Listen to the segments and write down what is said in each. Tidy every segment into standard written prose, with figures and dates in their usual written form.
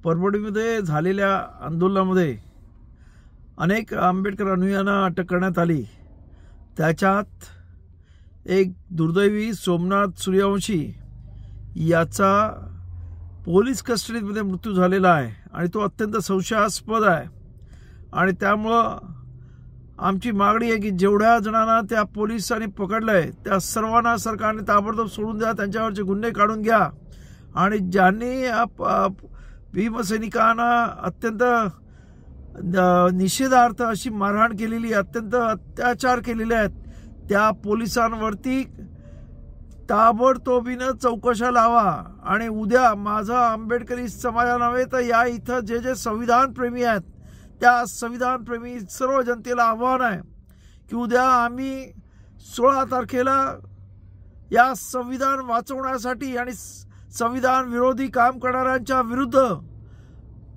परभणीमध्ये झालेल्या आंदोलनामध्ये अनेक आंबेडकर अनुयायांना अटक करण्यात आली। त्याच्यात एक दुर्दैवी सोमनाथ सूर्यवंशी याचा पोलीस कस्टडीमध्ये मृत्यू झालेला आहे आणि तो अत्यंत संशयास्पद आहे। आणि त्यामुळं आमची मागणी आहे की जेवढ्या जणांना त्या पोलिसांनी पकडलंय त्या सर्वांना सरकारने ताबडतोब सोडून द्या, त्यांच्यावरचे गुन्हे काढून घ्या। आणि ज्यांनी भीमसैनिकांना अत्यंत निषेधार्थ अशी मारहाण केलेली, अत्यंत अत्याचार केलेले आहेत, त्या पोलिसांवरती ताबडतोबीनं चौकशा लावा। आणि उद्या माझा आंबेडकरी समाजा नव्हे तर या इथं जे जे संविधान प्रेमी आहेत त्या संविधान प्रेमी सर्व जनतेला आव्हान आहे की उद्या आम्ही 16 तारखेला या संविधान वाचवण्यासाठी आणि संविधान विरोधी काम करणाऱ्यांच्या विरुद्ध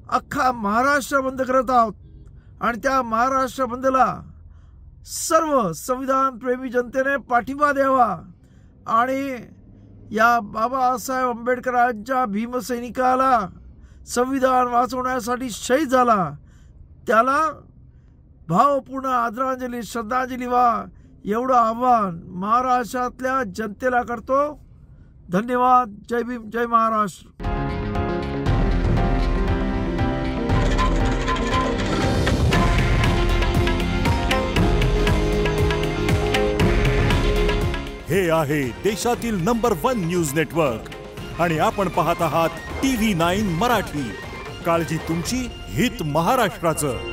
अख्खा महाराष्ट्र बंद करत आहोत। आणि त्या महाराष्ट्र बंदला सर्व संविधान प्रेमी जनतेने पाठिंबा द्यावा आणि या बाबासाहेब आंबेडकरांच्या भीमसैनिकाला संविधान वाचवण्यासाठी शहीद झाला त्याला भावपूर्ण आदरांजली श्रद्धांजली व्हा एवढं आव्हान महाराष्ट्रातल्या जनतेला करतो। धन्यवाद। जय भीम, जय महाराष्ट्र। हे आहे देशातील नंबर 1 न्यूज नेटवर्क आणि आपण पाहत आहात TV9 मराठी। काळजी तुमची, हित महाराष्ट्राचं।